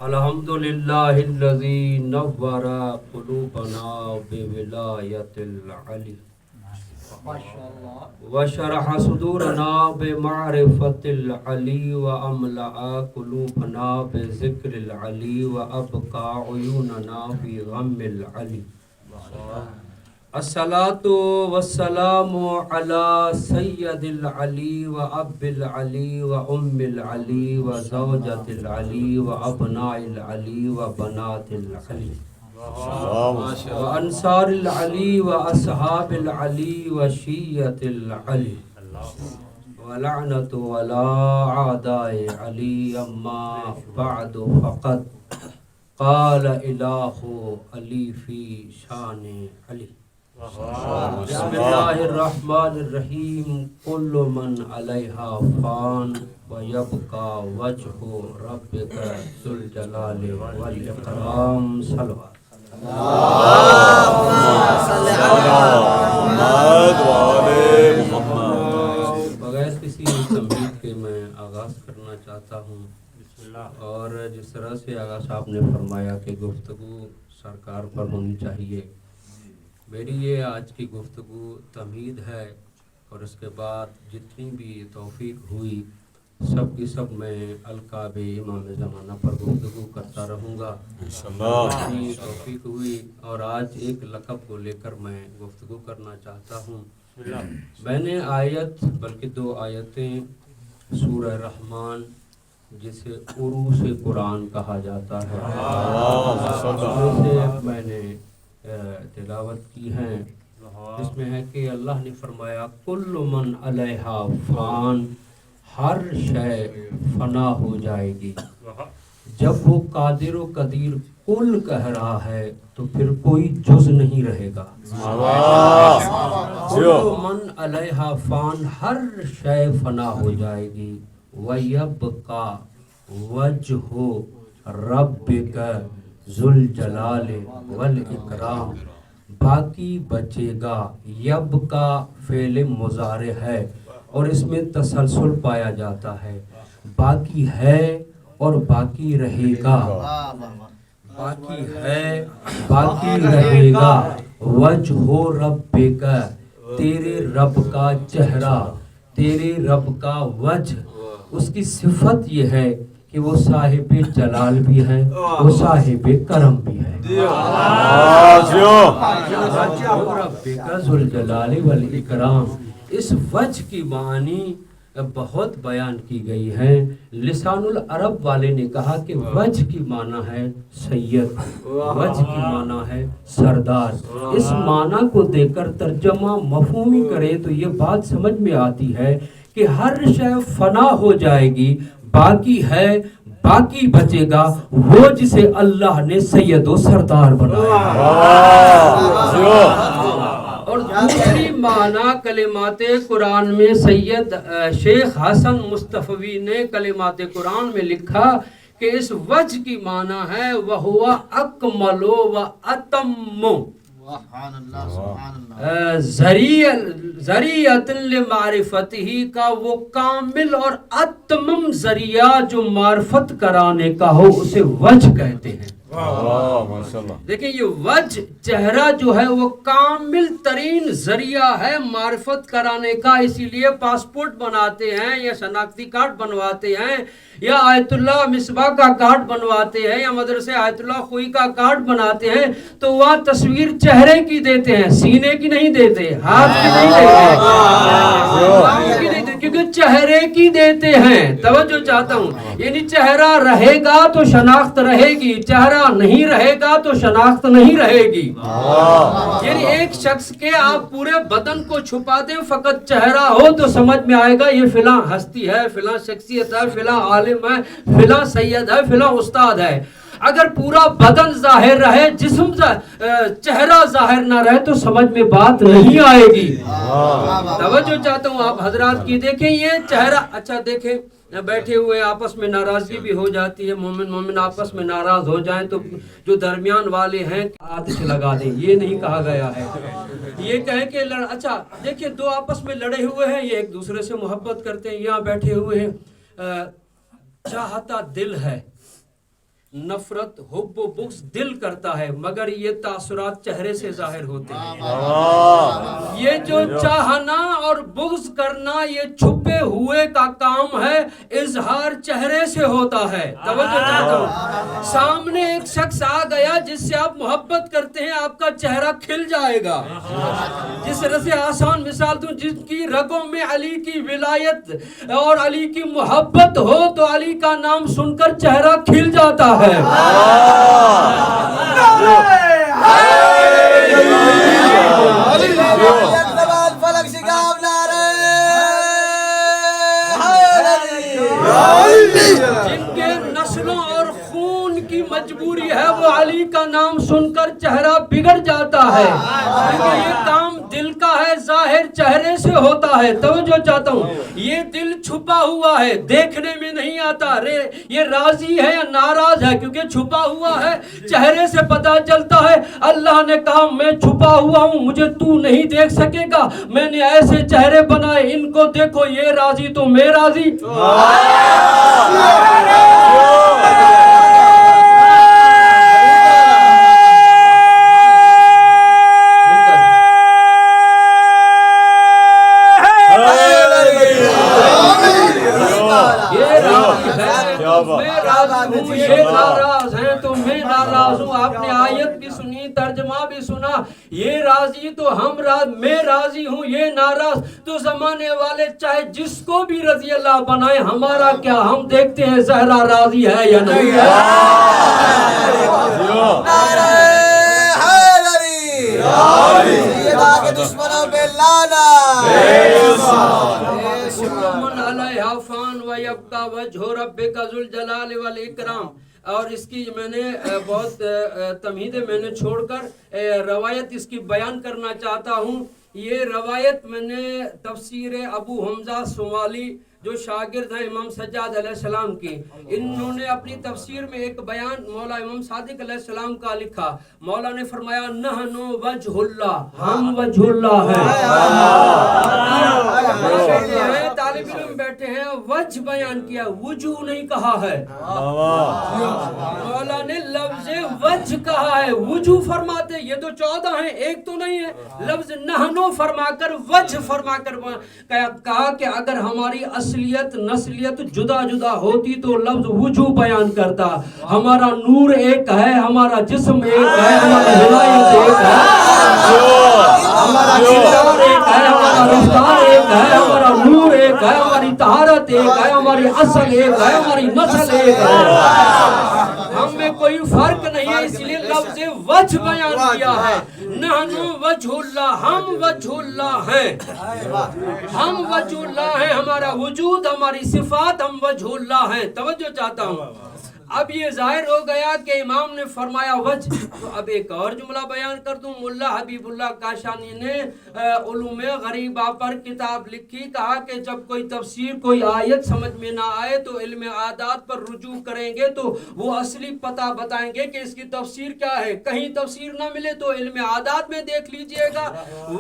الحمدللہ الذی نور قلوبنا بولایت العلی وشرح صدورنا بمعرفت العلی واملأ قلوبنا بذکر العلی وابقى عیوننا فی غم العلی. الصلاة والسلام على سید العلی و اب العلی و ام العلی و زوجت العلی و ابناء العلی و بنات العلی و انصار العلی و اصحاب العلی و شیعت العلی ولعنت ولا اعداء علی. اما بعد فقد قال الہ علی فی شان علی. بسم اللہ الرحمن الرحیم. کل من علیہا فان ویبقى وجہ ربک ذو الجلال والاکرام. صلوات. بغیر کسی تمہید کے میں آغاز کرنا چاہتا ہوں. اور جس طرح سے آغا صاحب نے فرمایا کہ گفتگو سرکار پر ہونی چاہیے، میری یہ آج کی گفتگو تمہید ہے، اور اس کے بعد جتنی بھی توفیق ہوئی سب کی سب میں القاب امام زمانہ پر گفتگو کرتا رہوں گا جتنی توفیق ہوئی. اور آج ایک لقب کو لے کر میں گفتگو کرنا چاہتا ہوں. میں نے آیت بلکہ 2 آیتیں سورہ رحمان جسے عروس قرآن کہا جاتا ہے سے میں نے تلاوت کی ہیں. اس میں ہے کہ اللہ نے فرمایا کل من علیہا فان، ہر شے فنا ہو جائے گی. جب وہ قادر و قدیر کل کہہ رہا ہے تو پھر کوئی جز نہیں رہے گا. کل من علیہا فان، ہر شے فنا ہو جائے گی. وَيَبْقَى وَجْهُ رَبِّكَ ذُو الْجَلَالِ وَالْإِكْرَامِ، باقی بچے گا. یبقا فعل مضارع ہے اور اس میں تسلسل پایا جاتا ہے. باقی ہے اور باقی رہے گا. باقی ہے باقی رہے گا. وجہ ربک، تیرے رب کا چہرہ، تیرے رب کا وجہ. اس کی صفت یہ ہے کہ وہ صاحب جلال بھی ہے، وہ صاحب کرم بھی ہے. ربک ذو الجلال والاکرام. اس وجہ کی معنی بہت بیان کی گئی ہے. لسان العرب والے نے کہا کہ وجہ کی معنی ہے سید، وجہ کی معنی ہے سردار. اس معنی کو دے کر ترجمہ مفہومی کرے تو یہ بات سمجھ میں آتی ہے کہ ہر شے فنا ہو جائے گی، باقی ہے، باقی بچے گا وہ جسے اللہ نے سید و سردار بنایا. اور دوسری معنی کلمات قرآن میں سید شیخ حسن مصطفی نے کلمات قرآن میں لکھا کہ اس وجہ کی معنی ہے وَهُوَ أَكْمَلُ وَأَتَمُّ، ذریعۃ لمعرفتہ کا وہ کامل اور اتمم ذریعہ جو معرفت کرانے کا ہو اسے وجہ کہتے ہیں. دیکھیں یہ وجہ چہرہ جو ہے وہ کامل ترین ذریعہ ہے معرفت کرانے کا. اسی لیے پاسپورٹ بناتے ہیں یا شناختی کارڈ بنواتے ہیں یا آیت اللہ مصباح کا کارڈ بنواتے ہیں یا مدرسے آیت اللہ خوئی کا کارڈ بناتے ہیں تو وہاں تصویر چہرے کی دیتے ہیں، سینے کی نہیں دیتے، ہاتھ کی نہیں دیتے، کیونکہ چہرے کی دیتے ہیں. توجہ چاہتا ہوں، یعنی چہرہ رہے گا تو شناخت رہے گی، چہرہ نہیں رہے گا تو شناخت نہیں رہے گی. یعنی ایک شخص کے آپ پورے بدن کو چھپا دیں فقط چہرہ ہو تو سمجھ میں آئے گا یہ فلاں ہستی ہے، فلاں شخصیت ہے، فلاں عالم ہے، فلاں سید ہے، فلاں استاد ہے. اگر پورا بدن ظاہر رہے، جسم چہرہ ظاہر نہ رہے تو سمجھ میں بات نہیں آئے گی. توجہ چاہتا ہوں آپ حضرات کی. دیکھیں یہ چہرہ، اچھا دیکھیں بیٹھے ہوئے آپس میں ناراضگی بھی ہو جاتی ہے. مومن آپس میں ناراض ہو جائیں تو جو درمیان والے ہیں آتش لگا دیں، یہ نہیں کہا گیا ہے. یہ کہیں کہ اچھا دیکھیں 2 آپس میں لڑے ہوئے ہیں، یہ ایک دوسرے سے محبت کرتے ہیں، یہاں بیٹھے ہوئے ہیں، چاہتا دل ہے नफरत हुब्ब व बुग़्ज़ दिल करता है, मगर ये तासुरात चेहरे से जाहिर होते हैं। ये जो चाहना और बुग़्ज़ करना ये छुपे हुए का काम है, इजहार चेहरे से होता है। तवज्जो चाहता हूँ, सामने एक शख्स आ गया जिससे आप मोहब्बत करते हैं, आपका चेहरा खिल जाएगा। जिस तरह से आसान मिसाल दूं, जिसकी रगों में अली की विलायत और अली की मोहब्बत हो तो अली का नाम सुनकर चेहरा खिल जाता है। जिनके नस्लों और खून की मजबूरी है वो अली का नाम सुनकर चेहरा बिगड़ जाता है, क्योंकि ये काम दिल का है, जाहिर चेहरे से होता है। तवज्जो चाहता हूँ, ये दिल छुपा हुआ है, देखने में नहीं आता रे ये राजी है या नाराज है, क्योंकि छुपा हुआ है, चेहरे से पता चलता है। अल्लाह ने कहा मैं छुपा हुआ हूँ, मुझे तू नहीं देख सकेगा, मैंने ऐसे चेहरे बनाए, इनको देखो, ये राजी तो मैं राजी। ये नाराज हैं तो मैं नाराज हूँ। आपने आयत भी सुनी, तर्जमा भी सुना, ये राजी तो मैं राजी हूँ, ये नाराज तो जमाने वाले चाहे जिसको भी रजी अल्लाह बनाए, हमारा क्या, हम देखते हैं ज़हरा राजी है या नहीं है। दुश्मनों पे लाना और इसकी मैंने बहुत तमहीदें मैंने छोड़कर रवायत इसकी बयान करना चाहता हूँ। ये रवायत मैंने तफसीर अबू हमजा सुमाली जो शागिर्द हैं इमाम सज्जाद अलैहिस्सलाम की, इन्होंने अपनी तफसीर में एक बयान मौला इमाम सादिक अलैहिस्सलाम का लिखा। मौला ने फरमाया नहनु वजहुल्लाह, हम वजहुल्लाह हैं। तालिब इल्म बैठे हैं, वज बयान किया, वजू नहीं कहा है। मौला ने लफ्ज वज कहा है, वजू फरमाते ये तो 14 हैं, एक तो नहीं है। लफ्ज नहनु फरमाकर वज फरमाकर कहा कि अगर हमारी असलियत नस्लियत जुदा जुदा होती तो लफ्ज वजू बयान करता। हमारा नूर एक है, हमारा जिस्म एक है, हमारी हिदायत एक है, हमारा किरदार एक है, हमारा रफ्तार एक है, हमारा नूर एक है, हमारी तहारत एक है, हमारी असल एक है, हमारी नस्ल एक है। हम में कोई फर्क नहीं है, इसलिए लफ्ज वज बयान किया है। नहनु वजहुल्लाह, हम वजहुल्लाह हैं, हम वजहुल्लाह हैं, हमारा वजूद हमारी सिफात हम वजहुल्लाह हैं। तवज्जो चाहता हूँ, अब ये जाहिर हो गया कि इमाम ने फरमाया वज, तो अब एक और जुमला बयान कर दूं। मुल्ला हबीबुल्लाह काशानी ने उलूमे गरीबा पर किताब लिखी, कहा कि जब कोई तफसीर कोई आयत समझ में ना आए तो इल्म आदात पर रुजू करेंगे तो वो असली पता बताएंगे कि इसकी तफसीर क्या है। कहीं तफसीर ना मिले तो इल्म आदात में देख लीजिएगा।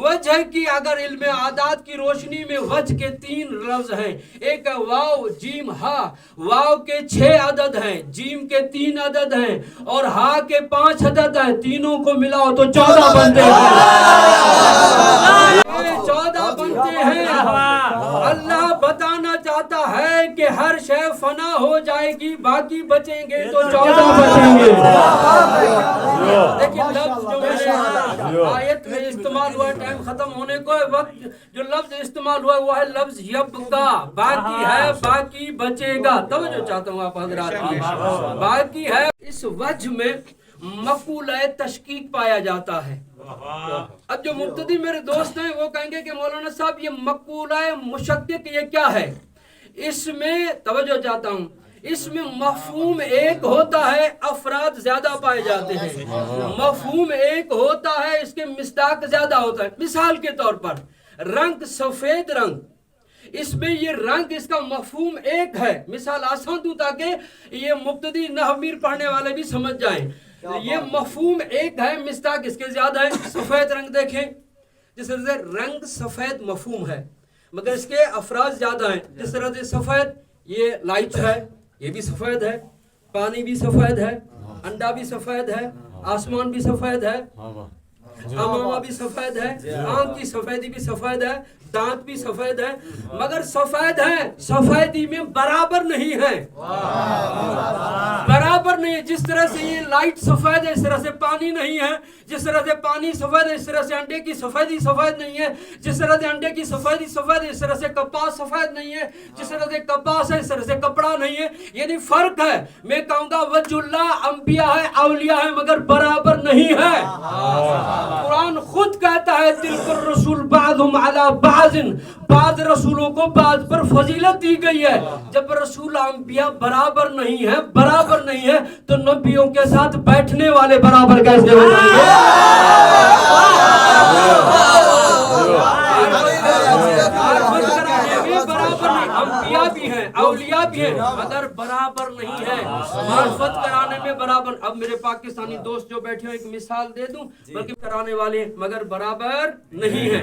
वजह की अगर इल्म आदात की रोशनी में वज के 3 लफ्ज हैं, एक है वाव जीम हा, वाव के 6 अदद हैं, जीम के 3 अदद हैं और हा के 5 अदद हैं, तीनों को मिलाओ तो 14 बनते हैं। 14 बनते हैं। अल्लाह बताना चाहता है कि हर शय फना हो जाएगी, बाकी बचेंगे तो 14 बचेंगे। देखिए लफ्ज जो मैंने आयत में इस्तेमाल हुआ, टाइम खत्म होने को वक्त जो लफ्ज इस्तेमाल हुआ वो है लफ्ज यब्का, बाकी है, बाकी बचेगा। तब जो चाहता हूँ आप हजरात की बाकी है। इस वजह में मक़ूल-ए तशकीक पाया जाता है। अब जो मुब्तदी मेरे दोस्त हैं वो कहेंगे कि मौलाना साहब ये मक़ूल-ए मुशक्किक ये क्या है। इसमें तवज्जो चाहता हूँ, इसमें मफ़हूम एक होता है, अफराद ज्यादा पाए जाते हैं। मफ़हूम एक होता है, इसके मिस्दाक ज्यादा होता है। मिसाल के तौर पर रंग, सफेद रंग, इसमें ये रंग इसका मफ़हूम एक है। मिसाल आसान दूं ताकि ये मुब्तदी नहवीर पढ़ने वाले भी समझ जाएं। ये मफ़हूम एक है, मिस्दाक इसके ज्यादा है। सफेद रंग देखें, जिस तरह से रंग सफेद मफ़हूम है मगर इसके अफराद ज्यादा हैं। जिस तरह से सफेद ये लाइट है, ये भी सफेद है, पानी भी सफेद है, अंडा भी सफेद है, आसमान भी सफेद है, अमामा भी सफेद है, आंख की सफेदी भी सफेद है, दांत भी सफेद है, मगर सफेद है, सफेदी में बराबर नहीं है, बराबर नहीं है। जिस तरह से ये लाइट सफेद है, इस तरह से पानी नहीं है। जिस तरह से पानी सफेद है, इस तरह से अंडे की सफेदी सफेद नहीं है। जिस तरह से अंडे की सफेदी सफेद है, इस तरह से कपास सफेद नहीं है। जिस तरह से कपास है, इस तरह से कपड़ा नहीं है। यानी फर्क है। मैं कहूंगा वजुल्ला अंबिया है, औलिया है, मगर बराबर नहीं है। कुरान खुद कहता है तिलकुर रसूल बाज़ुम अला बाज़िन, बाद रसूलों को बाद पर फजीलत दी गई है। जब रसूल अंबिया बराबर नहीं है, बराबर नहीं है, तो नबियों के साथ बैठने वाले बराबर कैसे हो जाएंगे? अंबिया भी हैं, औलिया भी हैं, मगर बराबर नहीं है। मार्फत कराने में बराबर। अब मेरे पाकिस्तानी दोस्त जो बैठे हो, एक मिसाल दे दूं, बल्कि कराने वाले मगर बराबर नहीं है।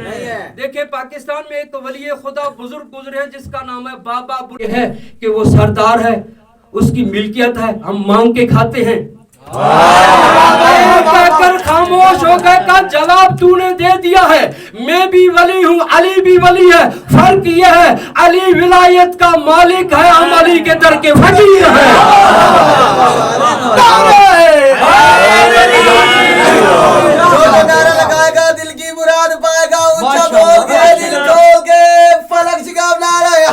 देखिए पाकिस्तान में एक वली खुदा बुजुर्ग गुजरे हैं जिसका नाम है बाबा बुल्ले है, कि वो सरदार है, उसकी मिल्कियत है, हम मांग के खाते हैं। कहकर खामोश हो गए का जवाब तूने दे दिया है। मैं भी वली हूँ, अली भी वली है। फर्क यह है अली विलायत का मालिक है, हम अली के दर के फकीर हैं। लगाएगा दिल की मुराद पाएगा, ऊंचा बोल के दिल खोल के फलक झिकावना रहे।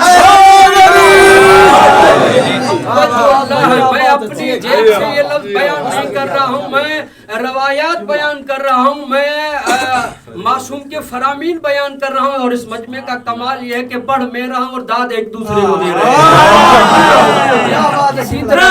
मैं अपनी जेब से ये लफ्ज बयान नहीं कर रहा हूँ, मैं रवायात बयान कर रहा हूँ, मैं मासूम के फरामीन बयान कर रहा हूँ। और इस मजमे का कमाल ये है कि पढ़ मैं रहा हूँ और दाद एक दूसरे को दे रहे हैं। इसी तरह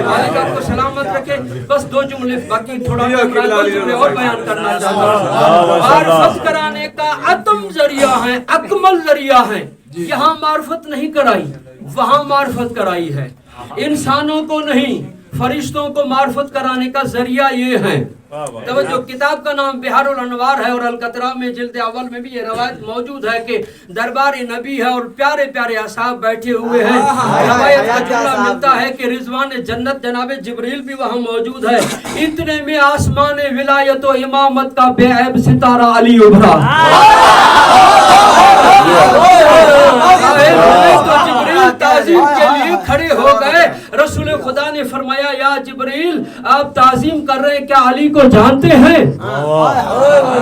मालिक आपको सलामत रखे। बस दो जुमले, बाकी थोड़ा जुमले और बयान करना चाहता हूँ। मार्फत कराने का अतम जरिया है, अकमल जरिया है। यहाँ मार्फत नहीं कराई, वहाँ मार्फत कराई है। इंसानों को नहीं, फरिश्तों को मार्फत कराने का जरिया ये है। तब जो किताब का नाम बिहारुल अनवार है और अलकतरा में जिल्द अव्वल में भी ये रवायत मौजूद है कि दरबार नबी है और प्यारे प्यारे असहाब बैठे हुए हैं। रवायत का जुमला मिलता है कि रिजवान जन्नत जनाब जिब्रील भी वहाँ मौजूद है। इतने में आसमान विलायत और इमामत का बेऐब सितारा अली उभरा। तो जिब्रील ताज़ीम के लिए खड़े हो गए। रसूल खुदा ने फरमाया या जिब्रील आप ताज़ीम कर रहे हैं, क्या अली को जानते हैं?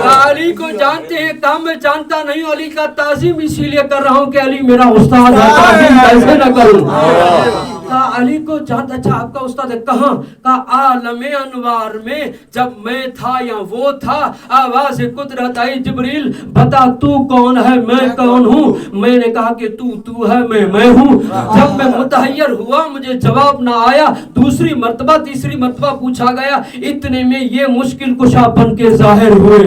अली को जानते हैं? कहा मैं जानता नहीं, अली का ताज़ीम इसीलिए कर रहा हूँ कि अली मेरा उस्ताद है, ताज़ीम कैसे न करूँ। कहा अली को जानता? अच्छा आपका उस्ताद है, कहाँ? कहा आलमे अनवार में जब मैं था या वो था, आवाज कुदरत आई जिब्रील बता तू कौन है, मैं कौन हूँ? मैंने कहा कि तू है, मैं हूँ। जब मैं मुतहय्यर हुआ, मुझे जवाब ना आया, दूसरी मर्तबा तीसरी मर्तबा पूछा गया, इतने में ये मुश्किल कुशा बन के जाहिर हुए।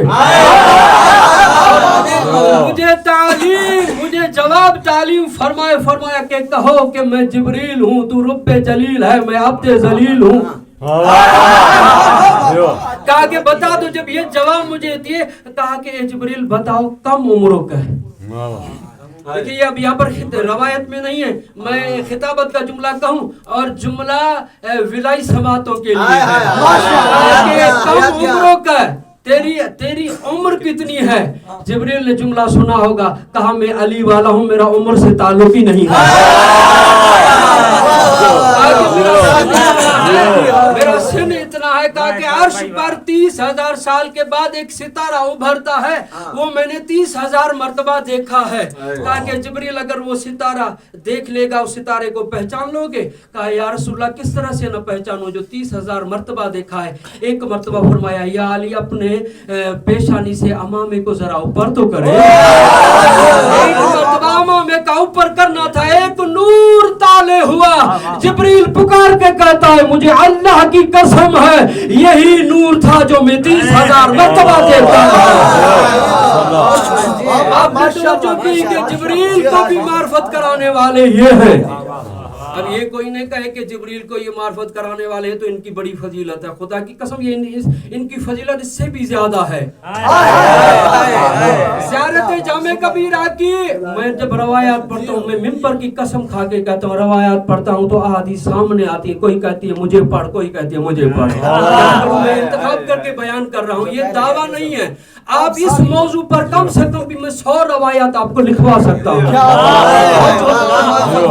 मुझे तालीम, मुझे जवाब तालीम फरमाया कि कहो कि मैं जिब्रील हूँ, तू रब्बे जलील है, मैं अब्दे जलील हूँ। कहा कि बता दो। जब ये जवाब मुझे दिए, कहा कि जिब्रील बताओ कम उम्रों का है। देखिए अब यहाँ पर रवायत में नहीं है, मैं खिताबत का जुमला कहूँ और जुमला विलाई समातों के लिए है। कम उम्रों का, तेरी उम्र कितनी है? जिब्रील ने जुमला सुना होगा, कहा मैं अली वाला हूँ, मेरा उम्र से ताल्लुक ही नहीं है। मेरा सिन इतना है। कहा कि अर्श पर 30,000 साल के बाद एक सितारा उभरता है, वो मैंने 30,000 मर्तबा देखा है। कहा कि जिब्रील अगर वो सितारा देख लेगा, उस सितारे को पहचान लोगे? कहा या रसूलल्लाह किस तरह से न पहचानो जो 30,000 मर्तबा देखा है। एक मर्तबा फरमाया या अली अपने पेशानी से अमामे को जरा ऊपर तो करे। एक मर्तबा अमामे का ऊपर करना था, एक नूर ताले हुआ। जिब्रील पुकार के कहता है मुझे अल्लाह की कसम है यही नूर था जो मैं 30,000 मर्तबा देखता हूं। जिब्रील को भी मार्फत कराने वाले ये हैं। اب یہ کوئی نہیں کہے کہ جبریل کو یہ معرفت کرانے والے ہیں تو ان کی بڑی فضیلت ہے. خدا کی قسم یہ ان کی فضیلت اس سے بھی زیادہ ہے. زیارت جامع کبیرہ کی میں جب روایات پڑھتا ہوں, میں ممبر کی قسم کھا کے کہتا ہوں, روایات پڑھتا ہوں تو احادیث سامنے آتی ہے. کوئی کہتی ہے مجھے پڑھ, کوئی کہتی ہے مجھے پڑھ. میں انتخاب کر کے بیان کر رہا ہوں, یہ دعویٰ نہیں ہے. آپ اس موضوع پر کم سے کم بھی میں 100 روایات آپ کو لکھوا سکتا ہوں,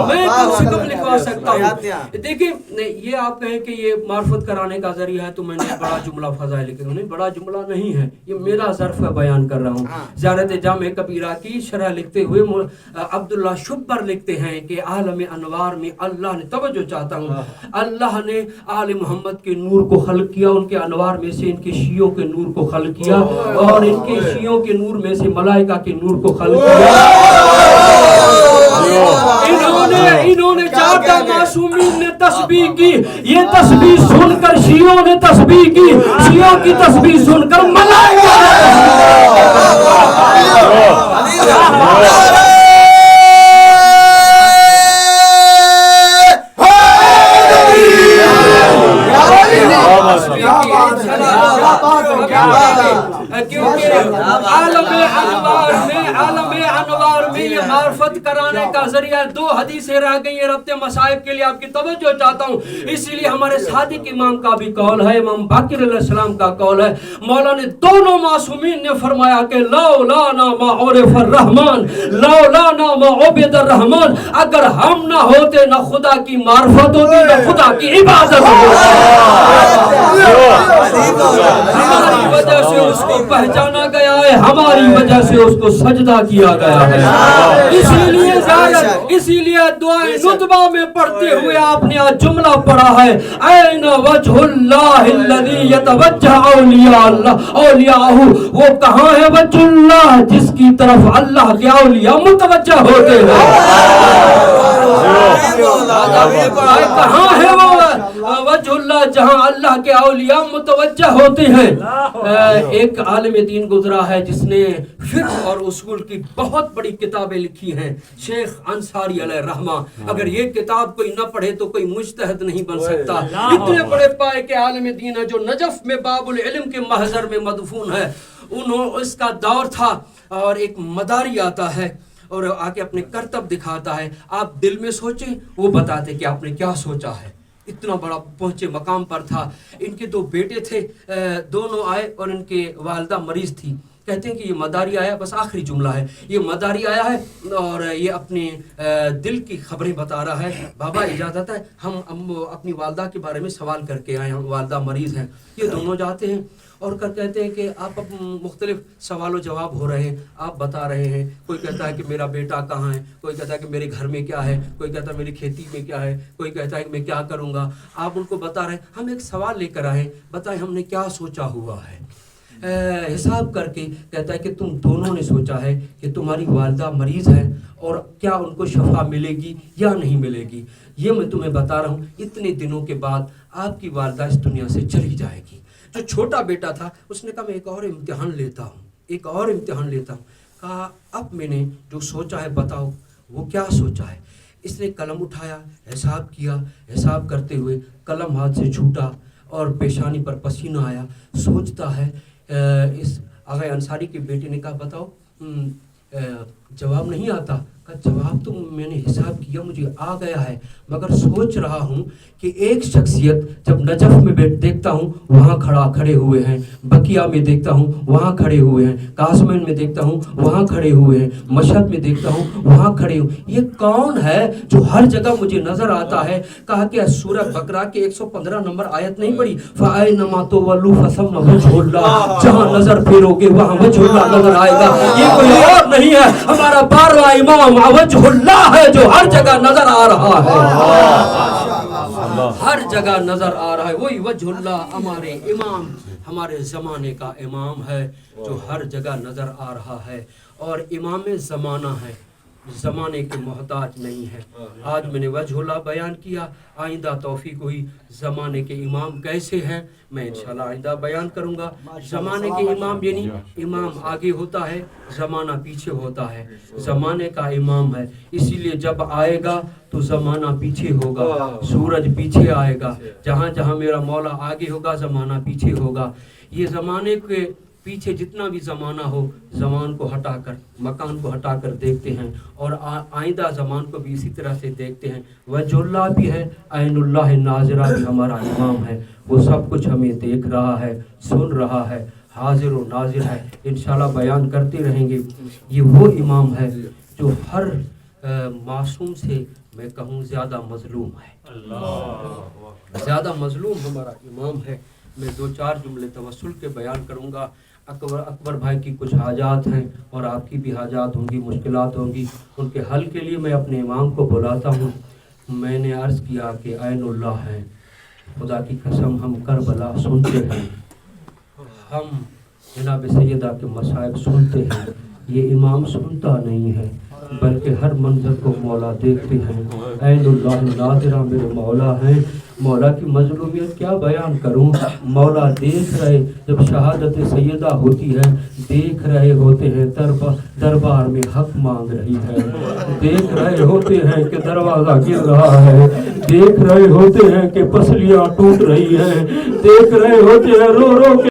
میں کم سے کم لکھوا سکتا ہوں. دیکھیں یہ آپ کہیں کہ یہ معرفت کرانے کا ذریعہ ہے تو میں نے بڑا جملہ فضائل لکھے. نہیں, بڑا جملہ نہیں ہے, یہ میرا ظرف ہے, بیان کر رہا ہوں. زیارت جامع کبیرہ کی شرح لکھتے ہوئے عبداللہ شبر لکھتے ہیں کہ عالم انوار میں اللہ نے, توجہ چاہتا ہوں, اللہ نے آل محمد کے نور کو خلق کیا, ان کے انوار میں سے ان کے شیعوں کے نور کو خلق کیا, اور ان کے شیعوں کے نور میں سے ملائکہ کے نور کو خلق کیا. انہوں نے چاہتا معصومین نے تسبیح کی, یہ تسبیح سن کر شیعوں نے تسبیح کی, شیعوں کی تسبیح سن کر ملائکہ عالم انوار میں یہ معرفت کرانے کا ذریعہ. 2 حدیثیں رہ گئی ہیں ربط مصائب کے لیے, آپ کی توجہ چاہتا ہوں. اسی لیے ہمارے صادق امام کا بھی قول ہے, امام باقر علیہ السلام کا قول ہے. مولا نے دونوں معصومین نے فرمایا کہ لولانا ما عرف الرحمن, لولانا ما عبد الرحمن, اگر ہم نہ ہوتے نہ خدا کی معرفت ہوتی نہ خدا کی عبادت ہوتی. ہماری وجہ سے اس کو پہچانا گیا ہے, ہماری وجہ سے اس کو سجدہ کیا گیا ہے. اسی لیے دعائے ندبہ میں پڑھتے ہوئے آپ نے آج جملہ پڑھا ہے, این وجہ اللہ الذی یتوجہ اولیاء اللہ اولیاءہ, وہ کہاں ہے وجہ اللہ جس کی طرف اللہ کے اولیاء متوجہ ہوتے ہیں. کہاں ہے وہ وجہ اللہ جہاں اللہ کے اولیاء متوجہ ہوتے ہیں. ایک عالم دین گزرا ہے جس نے فقہ اور اصول کی بہت بڑی کتابیں لکھی ہیں, شیخ انصاری علیہ رحمہ. اگر یہ کتاب کوئی نہ پڑھے تو کوئی مجتہد نہیں بن سکتا. اتنے بڑے پائے کے عالم دین ہے جو نجف میں باب العلم کے محضر میں مدفون ہے. اس کا دور تھا اور ایک مداری آتا ہے اور آ کے اپنے کرتب دکھاتا ہے. آپ دل میں سوچیں, وہ بتاتے کہ آپ نے کیا سوچا ہے. اتنا بڑا پہنچے مقام پر تھا. ان کے 2 بیٹے تھے, دونوں آئے اور ان کے والدہ مریض تھی. کہتے ہیں کہ یہ مداری آیا, بس آخری جملہ ہے, یہ مداری آیا ہے اور یہ اپنے دل کی خبریں بتا رہا ہے. بابا اجازت ہے, ہم اپنی والدہ کے بارے میں سوال کر کے آئے ہیں, والدہ مریض ہیں. یہ دونوں جاتے ہیں اور کہتے ہیں کہ آپ مختلف سوال و جواب ہو رہے ہیں, آپ بتا رہے ہیں. کوئی کہتا ہے کہ میرا بیٹا کہاں ہے, کوئی کہتا ہے کہ میرے گھر میں کیا ہے, کوئی کہتا ہے میری کھیتی میں کیا ہے, کوئی کہتا ہے کہ میں کیا کروں گا. آپ ان کو بتا رہے ہیں. ہم ایک سوال لے کر آئے, بتائیں ہم نے کیا سوچا ہوا ہے. حساب کر کے کہتا ہے کہ تم دونوں نے سوچا ہے کہ تمہاری والدہ مریض ہے اور کیا ان کو شفا ملے گی یا نہیں ملے گی. یہ میں تمہیں بتا رہا ہوں, اتنے دنوں کے بعد آپ کی والدہ اس دنیا سے چلی جائے گی. جو چھوٹا بیٹا تھا اس نے کہا میں ایک اور امتحان لیتا ہوں. کہا اب میں نے جو سوچا ہے بتاؤ وہ کیا سوچا ہے. اس نے قلم اٹھایا, حساب کیا, حساب کرتے ہوئے قلم ہاتھ سے چھوٹا اور پیشانی پر پسینہ آیا. سوچتا ہے. اس آغا انصاری کے بیٹے نے کہا بتاؤ جواب نہیں آتا. جواب تو میں نے حساب کیا مجھے آ گیا ہے, مگر سوچ رہا ہوں کہ ایک شخصیت جب نجف میں دیکھتا ہوں وہاں کھڑے ہوئے ہیں, بقیہ میں دیکھتا ہوں وہاں کھڑے ہوئے ہیں, قاسمین میں دیکھتا ہوں وہاں کھڑے ہوئے ہیں, مشہد میں دیکھتا ہوں وہاں کھڑے ہوئے, یہ کون ہے جو ہر جگہ مجھے نظر آتا ہے. کہا کہ سورہ بقرہ کے 115 نمبر آیت نہیں پڑھی, فَأَيْنَمَا تُوَلُّوا فَثَمَّ وَجْهُ اللَّهِ, جہاں نظر پھیرو گے وہاں وجہ اللہ نظر آئے گا. یہ کوئی اور نہیں ہے, ہمارا 12واں امام وجہ اللہ ہے جو ہر جگہ نظر آ رہا ہے, ہر جگہ نظر آ رہا ہے. وہی وجہ اللہ ہمارے امام, ہمارے زمانے کا امام ہے جو ہر جگہ نظر آ رہا ہے اور امام زمانہ ہے. ज़माने के मोहताज नहीं है। आज मैंने वजहुल्लाह बयान किया, आइंदा तौफीक हुई ज़माने के इमाम कैसे हैं मैं इंशाल्लाह आइंदा बयान करूँगा। ज़माने के इमाम यानी इमाम आगे होता है, ज़माना पीछे होता है, ज़माने का इमाम है। इसीलिए जब आएगा तो ज़माना पीछे होगा, सूरज पीछे आएगा, जहाँ जहाँ मेरा मौला आगे होगा ज़माना पीछे होगा। ये ज़माने के पीछे जितना भी ज़माना हो, ज़मान को हटाकर, मकान को हटाकर देखते हैं और आइंदा ज़मान को भी इसी तरह से देखते हैं। वजहुल्लाह भी है, ऐनुल्लाह नाज़िरा भी हमारा इमाम है, वो सब कुछ हमें देख रहा है, सुन रहा है, हाजिर व नाज़िर है। इंशाल्लाह बयान करते रहेंगे। ये वो इमाम है जो हर मासूम से मैं कहूँ ज़्यादा मज़लूम है, ज़्यादा मज़लूम हमारा इमाम है। मैं 2-4 जुमले तवस्सुल के बयान करूँगा। अकबर भाई की कुछ हाजात हैं और आपकी भी हाजात होंगी, मुश्किलात होंगी, उनके हल के लिए मैं अपने इमाम को बुलाता हूँ। मैंने अर्ज़ किया कि ऐनुल्लाह है, खुदा की कसम हम करबला सुनते हैं, हम जनाब सैयदा के मसाइब सुनते हैं। ये इमाम सुनता नहीं है बल्कि हर मंजर को मौला देखते हैं। ऐनुल्लाह नाज़िरा मेरे मौला हैं। मौला की मजलूमियत क्या बयान करूं, मौला देख रहे, जब शहादत सैयदा होती है देख रहे होते हैं दरबार में हक मांग रही है, देख रहे होते हैं कि दरवाज़ा गिर रहा है, देख रहे होते हैं कि पसलियाँ टूट रही हैं, देख रहे होते हैं रो रो के